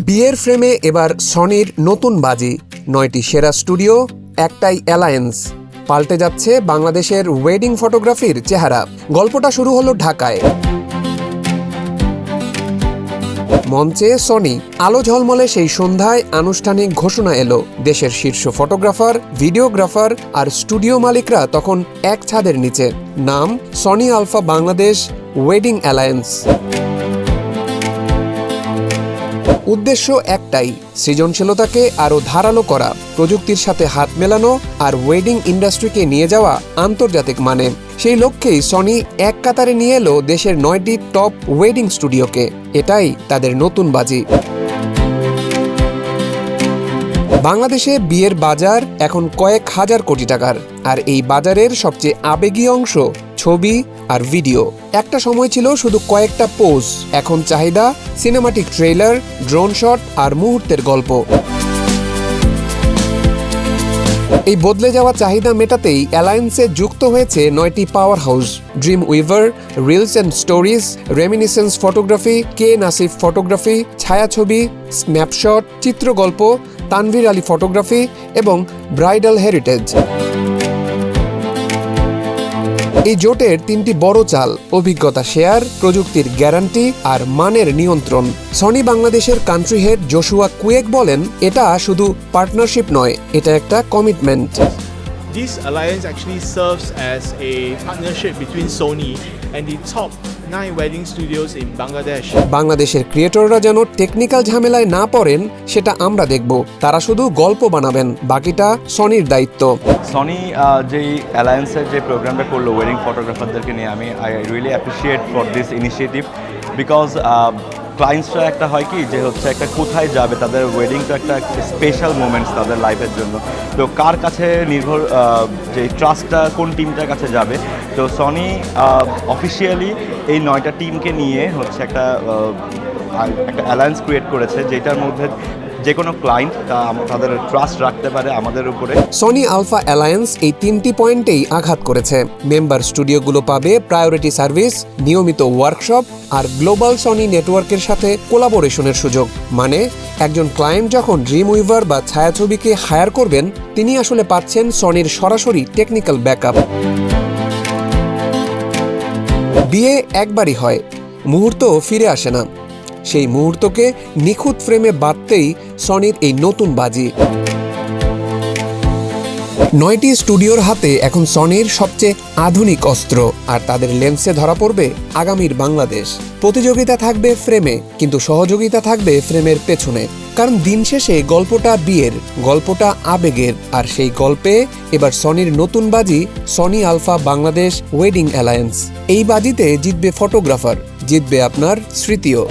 বিয়ের ফ্রেমে এবার সনির নতুন বাজি, 9টি সেরা স্টুডিও, একটাই অ্যালায়েন্স। পাল্টে যাচ্ছে বাংলাদেশের ওয়েডিং ফটোগ্রাফির চেহারা। গল্পটা শুরু হলো ঢাকায়। মঞ্চে সনি, আলো ঝলমলে সেই সন্ধ্যায় আনুষ্ঠানিক ঘোষণা এলো। দেশের শীর্ষ ফটোগ্রাফার, ভিডিওগ্রাফার আর স্টুডিও মালিকরা তখন এক ছাদের নিচে। নাম Sony Alpha Bangladesh wedding alliance. উদ্দেশ্য একটাই, সৃজনশীলতাকে আরও ধারালো করা, প্রযুক্তির সাথে হাত মেলানো আর ওয়েডিং ইন্ডাস্ট্রিকে নিয়ে যাওয়া আন্তর্জাতিক মানে। সেই লক্ষ্যেই সনি এক কাতারে নিয়ে এলো দেশের 9টি টপ ওয়েডিং স্টুডিওকে। এটাই তাদের নতুন বাজি। বাংলাদেশে বিয়ের বাজার এখন কয়েক হাজার কোটি টাকার, আর এই বাজারের সবচেয়ে আবেগী অংশ ছবি আর ভিডিও। একটা সময় ছিল শুধু কয়েকটা পোজ, এখন চাহিদা সিনেমাটিক ট্রেলার, ড্রোন শট আর মুহূর্তের গল্প। এই বদলে যাওয়া চাহিদা মেটাতেই অ্যালায়েন্সে যুক্ত হয়েছে 9টি power house: dream weaver, reels and stories, reminiscence photography, K Nasif photography, Chhayachhobi, snapshot, Chitrogolpo, Tanvir Ali photography এবং ব্রাইডাল হেরিটেজ। এই জোটের 3টি বড় চাল: অভিজ্ঞতা শেয়ার, প্রযুক্তির গ্যারান্টি আর মানের নিয়ন্ত্রণ। সনি বাংলাদেশের কান্ট্রি হেড জোশুয়া কুয়েক বলেন, এটা শুধু পার্টনারশিপ নয়, এটা একটা commitment. This alliance actually serves as a partnership between Sony and the top 9 wedding studios in Bangladesh. বাংলাদেশের ক্রিয়েটররা যেন টেকনিক্যাল ঝামেলায় না পড়েন সেটা আমরা দেখব। তারা শুধু গল্প বানাবেন, বাকিটা সনির দায়িত্ব। সনি যেই অ্যালায়েন্সের যে প্রোগ্রামটা করলো ওয়েডিং ফটোগ্রাফারদেরকে নিয়ে, I really appreciate for this initiative. Because ক্লায়েন্টসরা একটা হয় কি যে হচ্ছে একটা কোথায় যাবে, তাদের ওয়েডিং তো একটা স্পেশাল মোমেন্টস তাদের লাইফের জন্য। তো কার কাছে নির্ভর, যে ট্রাস্টটা কোন টিমটার কাছে যাবে। তো সনি অফিসিয়ালি এই 9টা টিমকে নিয়ে হচ্ছে একটা অ্যালায়েন্স ক্রিয়েট করেছে, যেটার মধ্যে যে কোনো ক্লায়েন্ট তাদের ট্রাস্ট রাখতে পারে আমাদের উপরে। সনি আলফা অ্যালায়েন্স এই 3টি পয়েন্টেই আঘাত করেছে। মেম্বার স্টুডিওগুলো পাবে প্রায়োরিটি সার্ভিস, নিয়মিত ওয়ার্কশপ আর গ্লোবাল সনি নেটওয়ার্কের সাথে কোলাবোরেশনের সুযোগ। মানে একজন ক্লায়েন্ট যখন ড্রিম উইভার বা ছায়াছবিকে হায়ার করবেন, তিনি আসলে পাচ্ছেন সনির সরাসরি টেকনিক্যাল ব্যাকআপ। বিয়ে একবারই হয়, মুহূর্ত ফিরে আসে না। সেই মুহূর্তকে নিখুঁত ফ্রেমে বাঁধতেই সনির এই নতুন বাজি। 9টি স্টুডিওর হাতে এখন সনির সবচেয়ে আধুনিক অস্ত্র, আর তাদের লেন্সে ধরা পড়বে আগামীর বাংলাদেশ। প্রতিযোগিতা থাকবে ফ্রেমে, কিন্তু সহযোগিতা থাকবে ফ্রেমের পেছনে। কারণ দিন শেষে গল্পটা বিয়ের, গল্পটা আবেগের, আর সেই গল্পে এবার সনির নতুন বাজি Sony Alpha Bangladesh wedding alliance. এই বাজিতে জিতবে ফটোগ্রাফার, জিতবে আপনার স্মৃতিও।